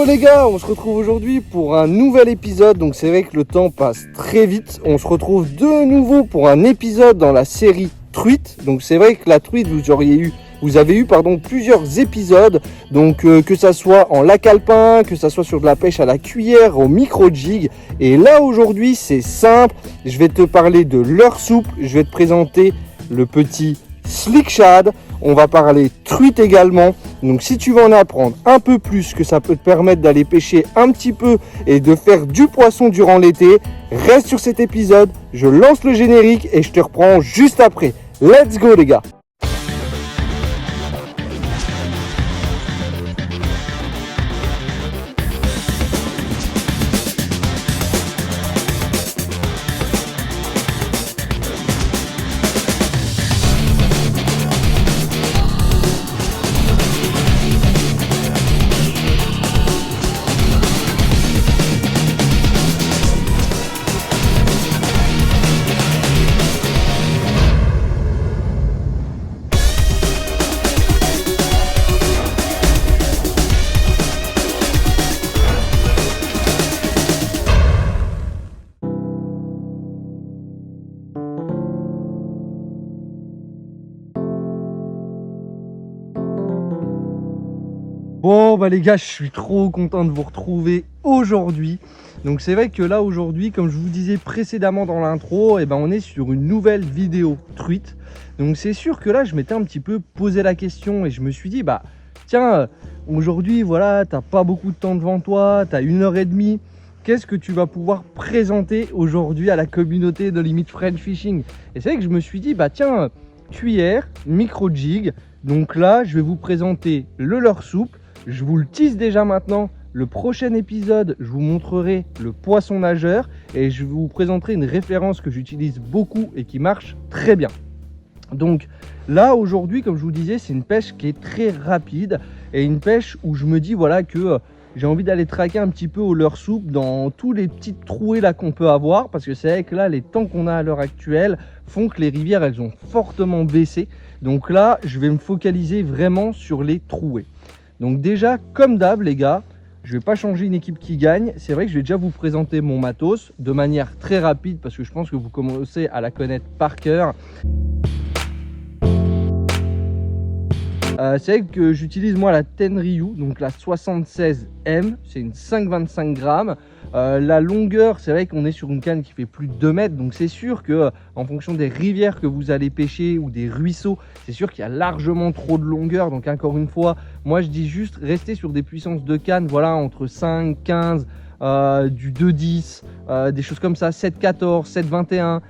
les gars, on se retrouve aujourd'hui pour un nouvel épisode. Donc c'est vrai que le temps passe très vite. On se retrouve de nouveau pour un épisode dans la série truite. Donc c'est vrai que la truite, vous avez eu plusieurs épisodes. Donc que ça soit en lac alpin, que ça soit sur de la pêche à la cuillère, au micro-jig. Et là aujourd'hui c'est simple. Je vais te parler de leurre souple. Je vais te présenter le petit slick shad. On va parler truite également. Donc si tu veux en apprendre un peu plus, que ça peut te permettre d'aller pêcher un petit peu et de faire du poisson durant l'été, reste sur cet épisode. Je lance le générique et je te reprends juste après. Let's go les gars. Bon les gars, je suis trop content de vous retrouver aujourd'hui. Donc c'est vrai que là aujourd'hui, comme je vous disais précédemment dans l'intro, on est sur une nouvelle vidéo truite. Donc c'est sûr que là je m'étais un petit peu posé la question et je me suis dit tiens, aujourd'hui voilà, t'as pas beaucoup de temps devant toi, t'as 1h30. Qu'est-ce que tu vas pouvoir présenter aujourd'hui à la communauté de Limit French Fishing? Et c'est vrai que je me suis dit tiens, cuillère, micro jig. Donc là je vais vous présenter le leurre souple. Je vous le tease déjà maintenant, le prochain épisode, je vous montrerai le poisson nageur et je vous présenterai une référence que j'utilise beaucoup et qui marche très bien. Donc là aujourd'hui, comme je vous disais, c'est une pêche qui est très rapide et une pêche où je me dis que j'ai envie d'aller traquer un petit peu au leurre souple dans tous les petites trouées là qu'on peut avoir, parce que c'est vrai que là les temps qu'on a à l'heure actuelle font que les rivières elles ont fortement baissé. Donc là je vais me focaliser vraiment sur les trouées. Donc déjà, comme d'hab les gars, je ne vais pas changer une équipe qui gagne. C'est vrai que je vais déjà vous présenter mon matos de manière très rapide parce que je pense que vous commencez à la connaître par cœur. C'est vrai que j'utilise moi la Tenryu, donc la 76M, c'est une 5,25 grammes. La longueur, c'est vrai qu'on est sur une canne qui fait plus de 2 mètres, donc c'est sûr que en fonction des rivières que vous allez pêcher ou des ruisseaux, c'est sûr qu'il y a largement trop de longueur. Donc encore une fois, moi je dis juste rester sur des puissances de canne, voilà, entre 5, 15, du 2,10, des choses comme ça, 7,14, 7,21.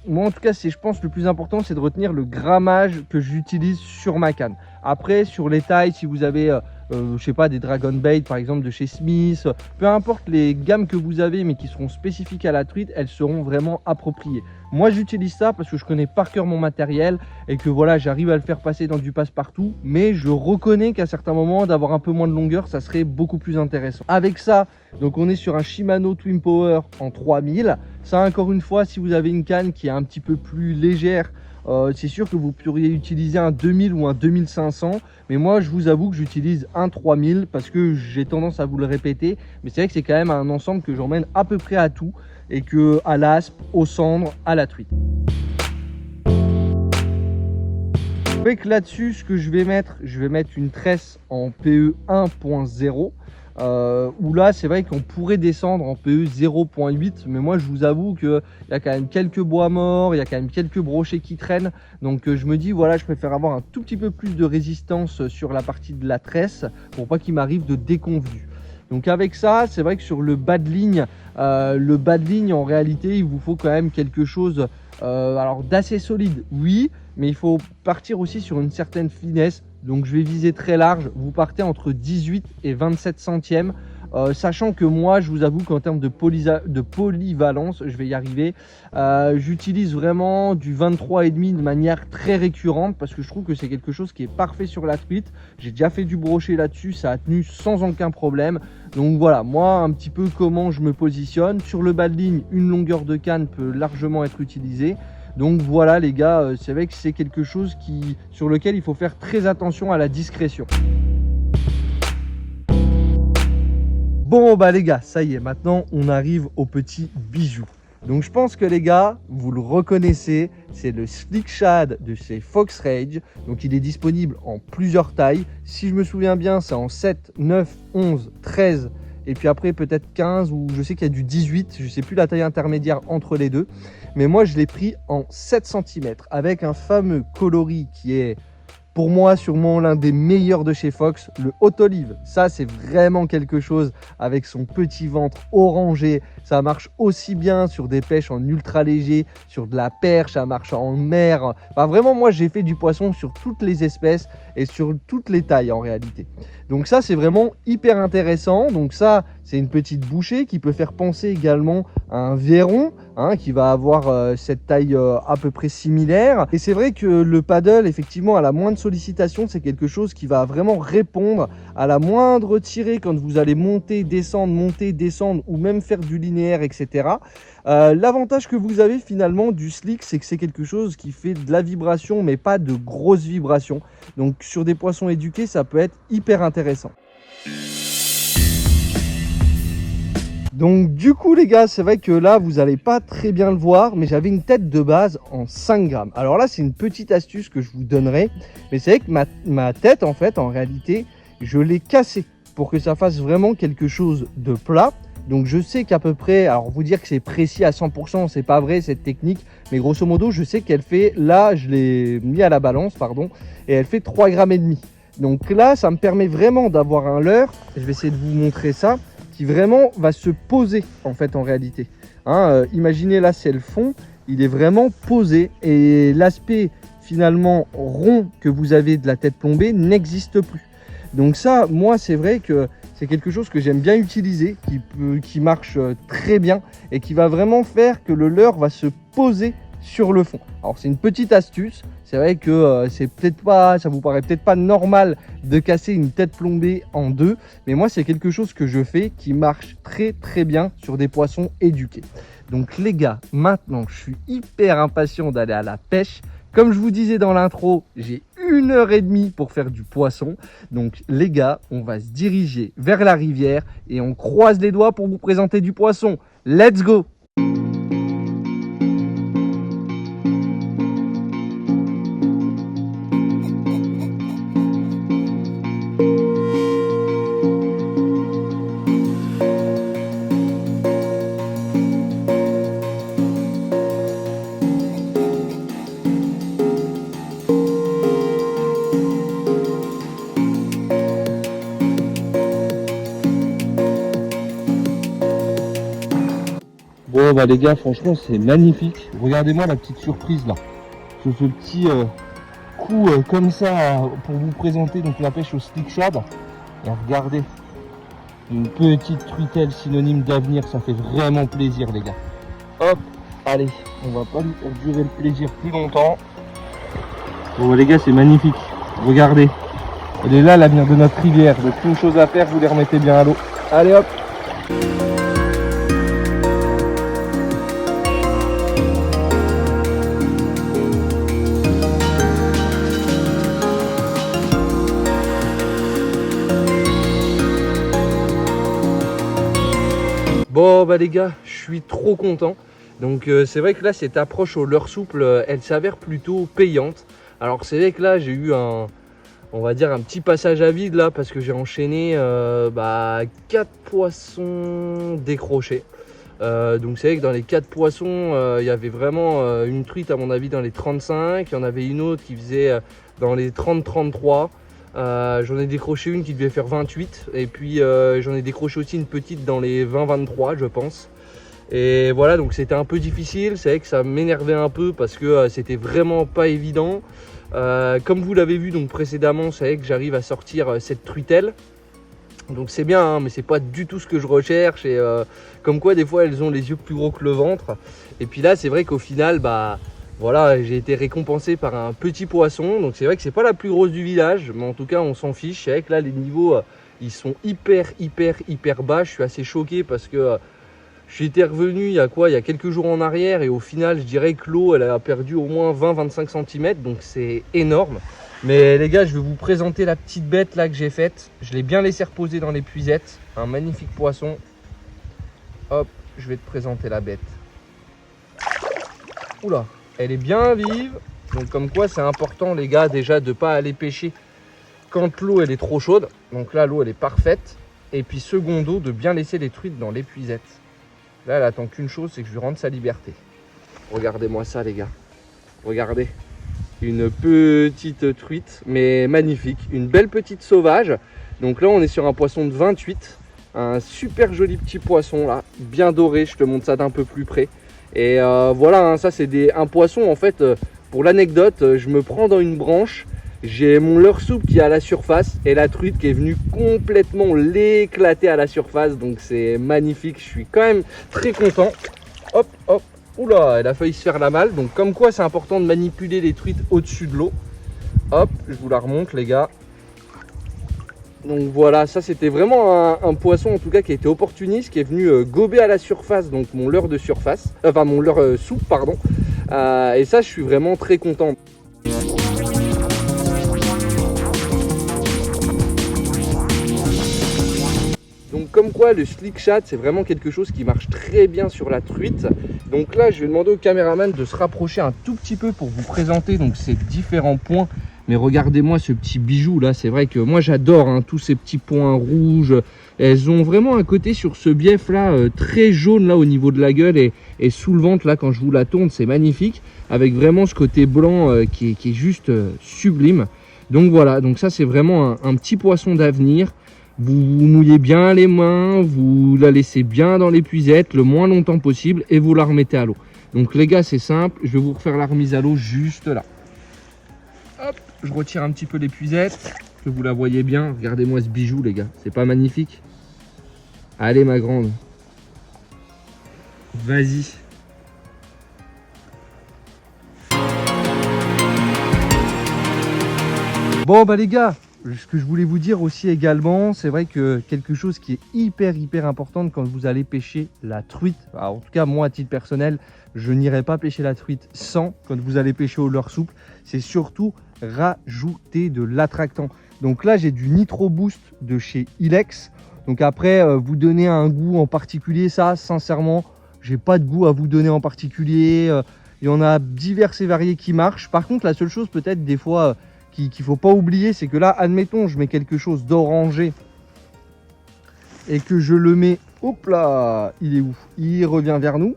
Moi en tout cas, je pense le plus important c'est de retenir le grammage que j'utilise sur ma canne. Après sur les tailles, si vous avez je sais pas, des Dragon Bait par exemple de chez Smith, peu importe les gammes que vous avez mais qui seront spécifiques à la truite, elles seront vraiment appropriées. Moi j'utilise ça parce que je connais par cœur mon matériel et que voilà, j'arrive à le faire passer dans du passe-partout, mais je reconnais qu'à certains moments d'avoir un peu moins de longueur ça serait beaucoup plus intéressant. Avec ça, donc on est sur un Shimano Twin Power en 3000. Ça encore une fois, si vous avez une canne qui est un petit peu plus légère, c'est sûr que vous pourriez utiliser un 2000 ou un 2500, mais moi je vous avoue que j'utilise un 3000 parce que j'ai tendance à vous le répéter, mais c'est vrai que c'est quand même un ensemble que j'emmène à peu près à tout, et que à l'aspe, aux cendres, à la truite. Avec là-dessus, ce que je vais mettre une tresse en PE 1.0. Où là c'est vrai qu'on pourrait descendre en PE 0.8, mais moi je vous avoue qu'il y a quand même quelques bois morts, il y a quand même quelques brochets qui traînent, donc je me dis voilà, je préfère avoir un tout petit peu plus de résistance sur la partie de la tresse pour pas qu'il m'arrive de déconvenus. Donc avec ça, c'est vrai que sur le bas de ligne, en réalité il vous faut quand même quelque chose alors d'assez solide, oui, mais il faut partir aussi sur une certaine finesse. Donc je vais viser très large, vous partez entre 18 et 27 centièmes, sachant que moi je vous avoue qu'en termes de polyvalence, je vais y arriver, j'utilise vraiment du 23,5 de manière très récurrente parce que je trouve que c'est quelque chose qui est parfait sur la truite. J'ai déjà fait du brochet là-dessus, ça a tenu sans aucun problème. Donc voilà, moi un petit peu comment je me positionne. Sur le bas de ligne, une longueur de canne peut largement être utilisée. Donc voilà les gars, c'est vrai que c'est quelque chose sur lequel il faut faire très attention à la discrétion. Bon bah les gars, ça y est, maintenant on arrive au petit bijou. Donc je pense que les gars, vous le reconnaissez, c'est le Slick Shad de chez Fox Rage. Donc il est disponible en plusieurs tailles. Si je me souviens bien, c'est en 7, 9, 11, 13 et puis après peut-être 15 ou je sais qu'il y a du 18. Je ne sais plus la taille intermédiaire entre les deux. Mais moi je l'ai pris en 7 cm avec un fameux coloris qui est pour moi sûrement l'un des meilleurs de chez Fox, le Hot Olive. Ça c'est vraiment quelque chose avec son petit ventre orangé. Ça marche aussi bien sur des pêches en ultra léger, sur de la perche, ça marche en mer. Enfin vraiment moi j'ai fait du poisson sur toutes les espèces et sur toutes les tailles en réalité. Donc ça c'est vraiment hyper intéressant. Donc ça c'est une petite bouchée qui peut faire penser également à un verron, hein, qui va avoir cette taille à peu près similaire. Et c'est vrai que le paddle effectivement à la moindre sollicitation, c'est quelque chose qui va vraiment répondre à la moindre tirée quand vous allez monter, descendre ou même faire du linéaire, etc. L'avantage que vous avez finalement du slick, c'est que c'est quelque chose qui fait de la vibration mais pas de grosses vibrations. Donc sur des poissons éduqués, ça peut être hyper intéressant. Donc du coup les gars, c'est vrai que là vous n'allez pas très bien le voir, mais j'avais une tête de base en 5 grammes. Alors là c'est une petite astuce que je vous donnerai, mais c'est vrai que ma tête en fait en réalité je l'ai cassée pour que ça fasse vraiment quelque chose de plat. Donc je sais qu'à peu près, alors vous dire que c'est précis à 100%, c'est pas vrai cette technique, mais grosso modo je sais qu'elle fait, là je l'ai mis à la balance pardon, et elle fait 3,5 grammes. Donc là ça me permet vraiment d'avoir un leurre, je vais essayer de vous montrer ça, qui vraiment va se poser en fait en réalité. Hein, imaginez là c'est le fond, il est vraiment posé et l'aspect finalement rond que vous avez de la tête plombée n'existe plus. Donc ça, moi c'est vrai que c'est quelque chose que j'aime bien utiliser, qui marche très bien et qui va vraiment faire que le leurre va se poser sur le fond. Alors c'est une petite astuce, c'est vrai que c'est peut-être pas, ça vous paraît peut-être pas normal de casser une tête plombée en deux, mais moi c'est quelque chose que je fais qui marche très bien sur des poissons éduqués. Donc les gars, maintenant je suis hyper impatient d'aller à la pêche. Comme je vous disais dans l'intro, j'ai 1h30 pour faire du poisson. Donc les gars, on va se diriger vers la rivière et on croise les doigts pour vous présenter du poisson. Let's go! Bon bah les gars, franchement c'est magnifique. Regardez-moi la petite surprise là. Je fais le petit coup comme ça pour vous présenter donc la pêche au Slick Shad. Et regardez, une petite truitelle synonyme d'avenir, ça fait vraiment plaisir les gars. Hop, allez, on va pas lui faire durer le plaisir plus longtemps. Bon bah les gars, c'est magnifique. Regardez, elle est là l'avenir de notre rivière. Donc une chose à faire, vous les remettez bien à l'eau. Allez hop. Bon bah les gars, je suis trop content. Donc c'est vrai que là cette approche au leurre souple, elle s'avère plutôt payante. Alors c'est vrai que là j'ai eu on va dire un petit passage à vide là parce que j'ai enchaîné 4 poissons décrochés. Donc c'est vrai que dans les 4 poissons, il y avait vraiment une truite à mon avis dans les 35, il y en avait une autre qui faisait dans les 30-33. J'en ai décroché une qui devait faire 28 et puis j'en ai décroché aussi une petite dans les 20-23 je pense. Et voilà, donc c'était un peu difficile, c'est vrai que ça m'énervait un peu parce que c'était vraiment pas évident. Comme vous l'avez vu donc précédemment, c'est vrai que j'arrive à sortir cette truitelle. Donc c'est bien, hein, mais c'est pas du tout ce que je recherche. Et comme quoi des fois elles ont les yeux plus gros que le ventre. Et puis là c'est vrai qu'au final, voilà, j'ai été récompensé par un petit poisson. Donc c'est vrai que c'est pas la plus grosse du village, mais en tout cas on s'en fiche. C'est vrai que là les niveaux ils sont hyper bas. Je suis assez choqué parce que J'étais revenu il y a quoi, il y a quelques jours en arrière et au final je dirais que l'eau elle a perdu au moins 20-25 cm, donc c'est énorme. Mais les gars, je vais vous présenter la petite bête là que j'ai faite. Je l'ai bien laissé reposer dans l'épuisette, un magnifique poisson. Hop, je vais te présenter la bête. Oula, elle est bien vive, donc comme quoi c'est important les gars déjà de ne pas aller pêcher quand l'eau elle est trop chaude. Donc là l'eau elle est parfaite. Et puis secondo, de bien laisser les truites dans l'épuisette. Là, elle attend qu'une chose, c'est que je lui rende sa liberté. Regardez-moi ça, les gars. Regardez. Une petite truite, mais magnifique. Une belle petite sauvage. Donc là, on est sur un poisson de 28. Un super joli petit poisson, là. Bien doré. Je te montre ça d'un peu plus près. Et voilà, hein, ça, c'est un poisson, en fait, pour l'anecdote, je me prends dans une branche. J'ai mon leurre souple qui est à la surface et la truite qui est venue complètement l'éclater à la surface. Donc c'est magnifique, je suis quand même très content. Hop, hop, oula, elle a failli se faire la malle. Donc comme quoi c'est important de manipuler les truites au-dessus de l'eau. Hop, je vous la remonte les gars. Donc voilà, ça c'était vraiment un poisson en tout cas qui a été opportuniste, qui est venu gober à la surface, donc mon leurre de surface, enfin mon leurre souple pardon. Et ça je suis vraiment très content. Donc comme quoi le slick shad c'est vraiment quelque chose qui marche très bien sur la truite. Donc là je vais demander au caméraman de se rapprocher un tout petit peu pour vous présenter donc ces différents points. Mais regardez-moi ce petit bijou là, c'est vrai que moi j'adore hein, tous ces petits points rouges. Elles ont vraiment un côté sur ce bief là très jaune là au niveau de la gueule et sous le ventre là quand je vous la tourne c'est magnifique. Avec vraiment ce côté blanc qui est juste sublime. Donc voilà, donc ça c'est vraiment un petit poisson d'avenir. Vous mouillez bien les mains, vous la laissez bien dans l'épuisette le moins longtemps possible et vous la remettez à l'eau. Donc les gars c'est simple, je vais vous refaire la remise à l'eau juste là. Hop, je retire un petit peu l'épuisette, que vous la voyez bien. Regardez-moi ce bijou les gars, c'est pas magnifique? Allez ma grande, vas-y. Bon bah les gars, ce que je voulais vous dire aussi également, c'est vrai que quelque chose qui est hyper important quand vous allez pêcher la truite, alors en tout cas moi à titre personnel, je n'irai pas pêcher la truite sans, quand vous allez pêcher au leurre souple, c'est surtout rajouter de l'attractant. Donc là j'ai du Nitro Boost de chez Ilex. Donc après vous donner un goût en particulier, ça sincèrement j'ai pas de goût à vous donner en particulier. Il y en a divers et variés qui marchent. Par contre la seule chose peut-être des fois qu'il ne faut pas oublier, c'est que là, admettons, je mets quelque chose d'orangé et que je le mets, hop là, il est où? Il revient vers nous.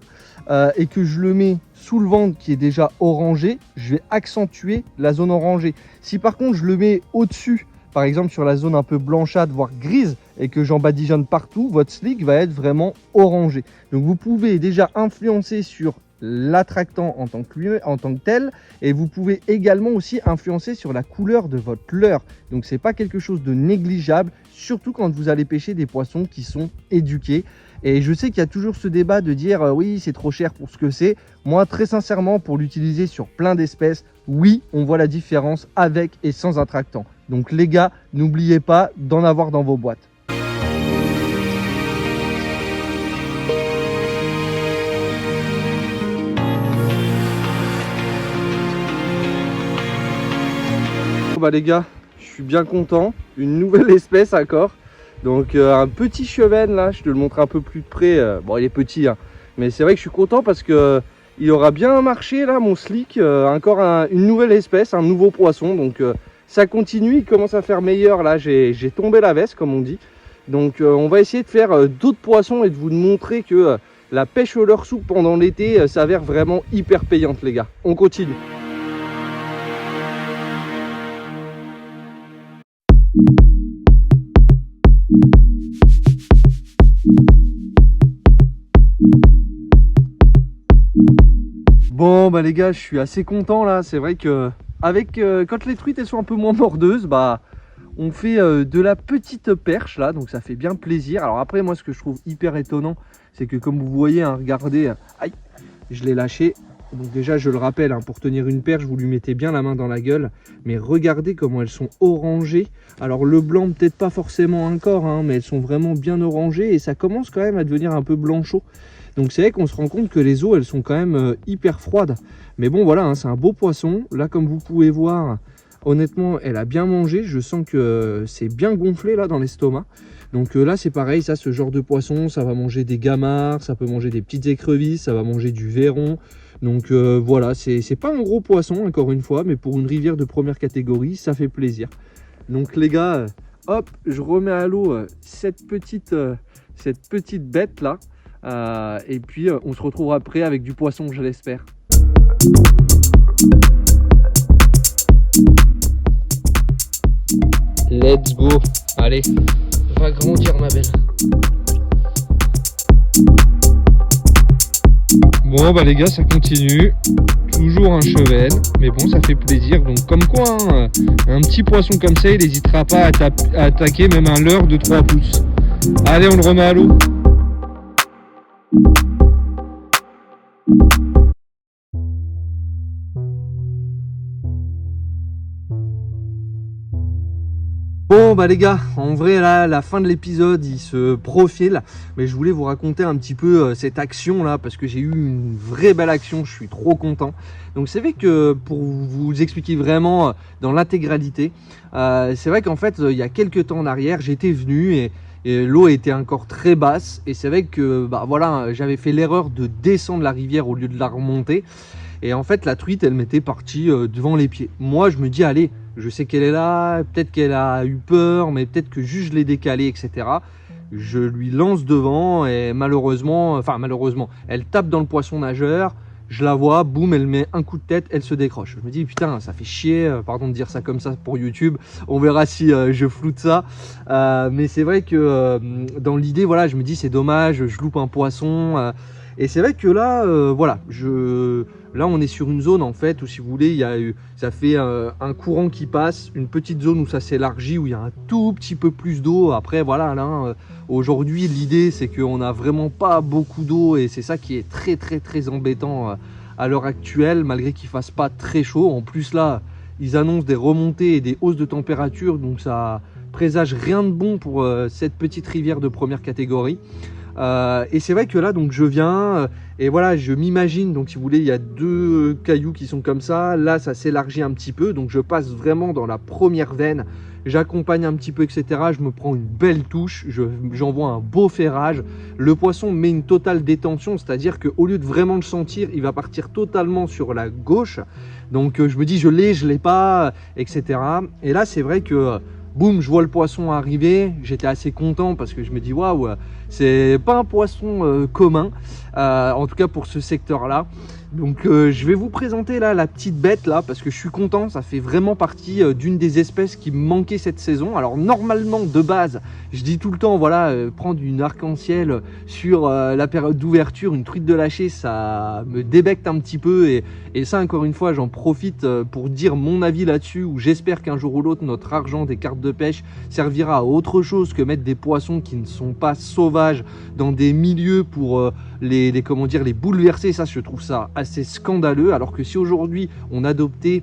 Et que je le mets sous le ventre qui est déjà orangé, je vais accentuer la zone orangée. Si par contre je le mets au-dessus, par exemple sur la zone un peu blanchâtre, voire grise, et que j'en badigeonne partout, votre slick va être vraiment orangé. Donc vous pouvez déjà influencer sur l'attractant en tant que tel, et vous pouvez également aussi influencer sur la couleur de votre leurre. Donc c'est pas quelque chose de négligeable, surtout quand vous allez pêcher des poissons qui sont éduqués. Et je sais qu'il y a toujours ce débat de dire oui c'est trop cher pour ce que c'est. Moi très sincèrement pour l'utiliser sur plein d'espèces, oui on voit la différence avec et sans attractant. Donc les gars, n'oubliez pas d'en avoir dans vos boîtes. Bah les gars, je suis bien content, une nouvelle espèce encore. Donc un petit chevenne là, je te le montre un peu plus de près. Bon il est petit hein, mais c'est vrai que je suis content parce que il aura bien marché là mon slick. Encore une nouvelle espèce, un nouveau poisson. Donc ça continue, il commence à faire meilleur là, j'ai tombé la veste comme on dit. Donc on va essayer de faire d'autres poissons et de vous montrer que la pêche au leurre souple pendant l'été s'avère vraiment hyper payante les gars. On continue. Bon bah les gars, je suis assez content là. C'est vrai que avec quand les truites elles sont un peu moins mordeuses, bah on fait de la petite perche là, donc ça fait bien plaisir. Alors après moi ce que je trouve hyper étonnant, c'est que comme vous voyez, hein, regardez, aïe, je l'ai lâché. Donc déjà, je le rappelle, hein, pour tenir une perche, vous lui mettez bien la main dans la gueule. Mais regardez comment elles sont orangées. Alors le blanc, peut-être pas forcément encore, hein, mais elles sont vraiment bien orangées. Et ça commence quand même à devenir un peu blanchot. Donc c'est vrai qu'on se rend compte que les eaux, elles sont quand même hyper froides. Mais bon, voilà, hein, c'est un beau poisson. Là, comme vous pouvez voir, honnêtement, elle a bien mangé. Je sens que c'est bien gonflé là dans l'estomac. Donc là, c'est pareil, ça, ce genre de poisson, ça va manger des gamards, ça peut manger des petites écrevisses, ça va manger du verron. Donc voilà, c'est pas un gros poisson, encore une fois, mais pour une rivière de première catégorie, ça fait plaisir. Donc les gars, hop, je remets à l'eau cette petite bête là. Et puis on se retrouve après avec du poisson, je l'espère. Let's go. Allez, va grandir ma belle. Bon bah les gars, ça continue. Toujours un chevel, mais bon, ça fait plaisir. Donc comme quoi, hein, un petit poisson comme ça, il n'hésitera pas à attaquer même un leurre de 3 pouces. Allez, on le remet à l'eau. Bon bah les gars, en vrai là, la fin de l'épisode il se profile, mais je voulais vous raconter un petit peu cette action là, parce que j'ai eu une vraie belle action, je suis trop content. Donc c'est vrai que pour vous expliquer vraiment dans l'intégralité, c'est vrai qu'en fait il y a quelques temps en arrière j'étais venu et l'eau était encore très basse, et c'est vrai que bah voilà, j'avais fait l'erreur de descendre la rivière au lieu de la remonter. Et en fait, la truite, elle m'était partie devant les pieds. Moi, je me dis, allez, je sais qu'elle est là, peut-être qu'elle a eu peur, mais peut-être que juste je l'ai décalée, etc. Je lui lance devant et malheureusement, elle tape dans le poisson nageur. Je la vois, boum, elle met un coup de tête, elle se décroche. Je me dis, putain, ça fait chier, pardon de dire ça comme ça pour YouTube. On verra si je floute ça. Mais c'est vrai que dans l'idée, voilà, je me dis, c'est dommage, je loupe un poisson. Et c'est vrai que là, voilà, là on est sur une zone en fait où, si vous voulez, ça fait un courant qui passe, une petite zone où ça s'élargit, où il y a un tout petit peu plus d'eau. Après voilà, là aujourd'hui l'idée c'est qu'on n'a vraiment pas beaucoup d'eau, et c'est ça qui est très très très embêtant à l'heure actuelle, malgré qu'il fasse pas très chaud. En plus là, ils annoncent des remontées et des hausses de température, donc ça présage rien de bon pour cette petite rivière de première catégorie. Et c'est vrai que là, donc je viens et voilà, je m'imagine, donc si vous voulez, il y a 2 cailloux qui sont comme ça. Là, ça s'élargit un petit peu, donc je passe vraiment dans la première veine. J'accompagne un petit peu, etc. Je me prends une belle touche, j'envoie un beau ferrage. Le poisson met une totale détention, c'est-à-dire qu'au lieu de vraiment le sentir, il va partir totalement sur la gauche. Donc je me dis, je l'ai pas, etc. Et là, c'est vrai que boum, je vois le poisson arriver. J'étais assez content parce que je me dis, waouh, c'est pas un poisson commun, en tout cas pour ce secteur-là. Donc je vais vous présenter là la petite bête là, parce que je suis content, ça fait vraiment partie d'une des espèces qui me manquait cette saison. Alors normalement de base, je dis tout le temps, voilà, prendre une arc-en-ciel sur la période d'ouverture, une truite de lâcher, ça me débecte un petit peu, et ça encore une fois j'en profite pour dire mon avis là-dessus, où j'espère qu'un jour ou l'autre notre argent des cartes de pêche servira à autre chose que mettre des poissons qui ne sont pas sauvages dans des milieux pour les bouleverser. Ça, je trouve ça assez scandaleux, alors que si aujourd'hui on adoptait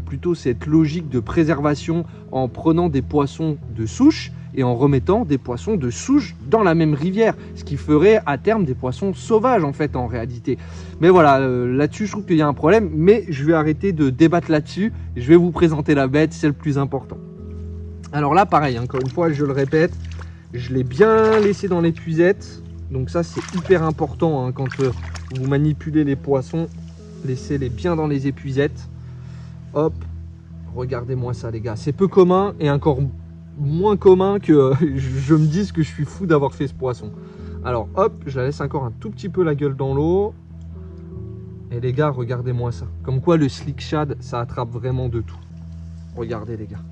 plutôt cette logique de préservation en prenant des poissons de souche et en remettant des poissons de souche dans la même rivière, ce qui ferait à terme des poissons sauvages en fait en réalité. Mais voilà, là-dessus je trouve qu'il y a un problème, mais je vais arrêter de débattre là-dessus, je vais vous présenter la bête, c'est le plus important. Alors là pareil, encore une fois je le répète, je l'ai bien laissé dans l'épuisette. Donc ça c'est hyper important, hein, quand vous manipulez les poissons, laissez-les bien dans les épuisettes. Hop, regardez-moi ça les gars, c'est peu commun, et encore moins commun que je me dise que je suis fou d'avoir fait ce poisson. Alors hop, je la laisse encore un tout petit peu la gueule dans l'eau. Et les gars, regardez-moi ça. Comme quoi le slick shad, ça attrape vraiment de tout. Regardez les gars,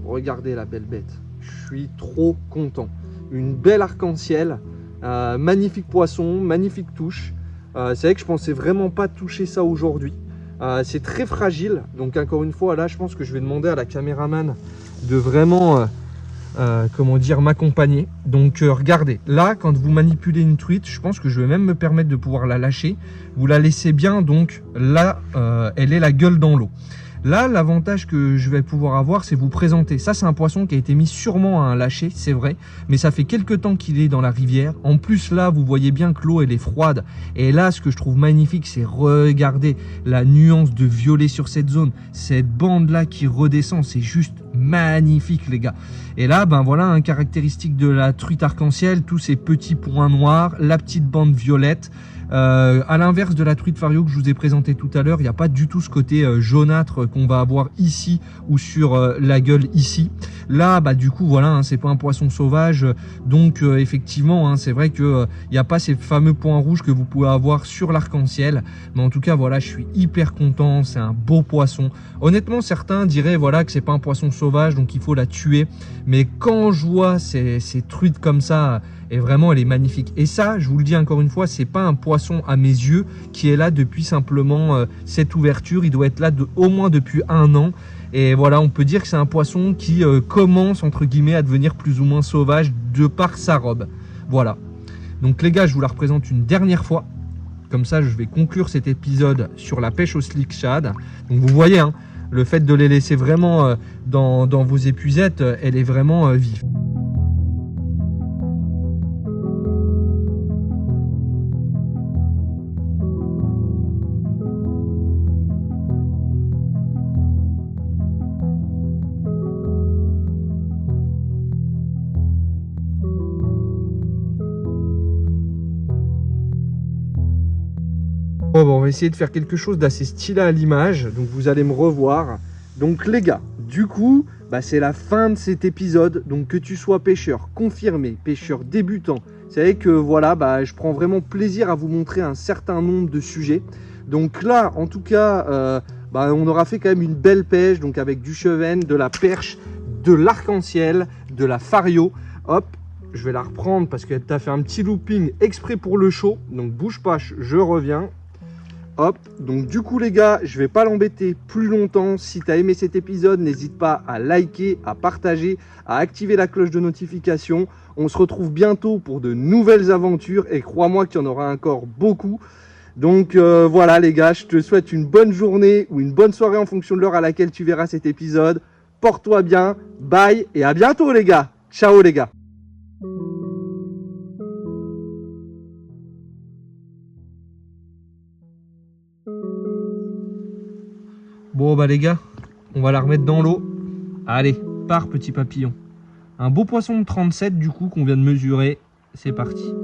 regardez la belle bête. Je suis trop content. Une belle arc-en-ciel. Magnifique poisson, magnifique touche. C'est vrai que je pensais vraiment pas toucher ça aujourd'hui. C'est très fragile, donc encore une fois là je pense que je vais demander à la caméraman de vraiment comment dire, m'accompagner. Donc regardez, là quand vous manipulez une truite, je pense que je vais même me permettre de pouvoir la lâcher. Vous la laissez bien, donc là elle est la gueule dans l'eau. Là, l'avantage que je vais pouvoir avoir, c'est vous présenter. Ça, c'est un poisson qui a été mis sûrement à un lâcher, c'est vrai, mais ça fait quelques temps qu'il est dans la rivière. En plus, là, vous voyez bien que l'eau, elle est froide. Et là, ce que je trouve magnifique, c'est regarder la nuance de violet sur cette zone. Cette bande-là qui redescend, c'est juste magnifique, les gars. Et là, ben voilà, un caractéristique de la truite arc-en-ciel, tous ces petits points noirs, la petite bande violette. À l'inverse de la truite fario que je vous ai présenté tout à l'heure, il n'y a pas du tout ce côté jaunâtre qu'on va avoir ici ou sur la gueule ici. Là, bah du coup, voilà, hein, c'est pas un poisson sauvage, donc effectivement, hein, c'est vrai que il n'y a pas ces fameux points rouges que vous pouvez avoir sur l'arc-en-ciel. Mais en tout cas, voilà, je suis hyper content. C'est un beau poisson. Honnêtement, certains diraient voilà que c'est pas un poisson sauvage, donc il faut la tuer. Mais quand je vois ces truites comme ça, et vraiment elle est magnifique. Et ça, je vous le dis encore une fois, c'est pas un poisson à mes yeux qui est là depuis simplement cette ouverture. Il doit être là au moins depuis 1 an. Et voilà, on peut dire que c'est un poisson qui commence entre guillemets à devenir plus ou moins sauvage de par sa robe. Voilà. Donc les gars, je vous la représente une dernière fois. Comme ça, je vais conclure cet épisode sur la pêche au slick shad. Donc vous voyez, hein, le fait de les laisser vraiment dans vos épuisettes, elle est vraiment vive. Bon, on va essayer de faire quelque chose d'assez stylé à l'image, donc vous allez me revoir. Donc les gars, du coup, bah, c'est la fin de cet épisode. Donc que tu sois pêcheur confirmé, pêcheur débutant, vous savez que voilà, bah, je prends vraiment plaisir à vous montrer un certain nombre de sujets. Donc là, en tout cas, bah, on aura fait quand même une belle pêche, donc avec du chevenne, de la perche, de l'arc-en-ciel, de la fario. Hop, je vais la reprendre parce qu'elle t'a fait un petit looping exprès pour le show. Donc bouge pas, je reviens. Hop, donc du coup les gars, je vais pas l'embêter plus longtemps. Si tu as aimé cet épisode, n'hésite pas à liker, à partager, à activer la cloche de notification. On se retrouve bientôt pour de nouvelles aventures et crois-moi qu'il y en aura encore beaucoup. Donc voilà les gars, je te souhaite une bonne journée ou une bonne soirée en fonction de l'heure à laquelle tu verras cet épisode. Porte-toi bien, bye et à bientôt les gars. Ciao les gars. Bon bah les gars, on va la remettre dans l'eau. Allez, pars petit papillon. Un beau poisson de 37 du coup qu'on vient de mesurer. C'est parti.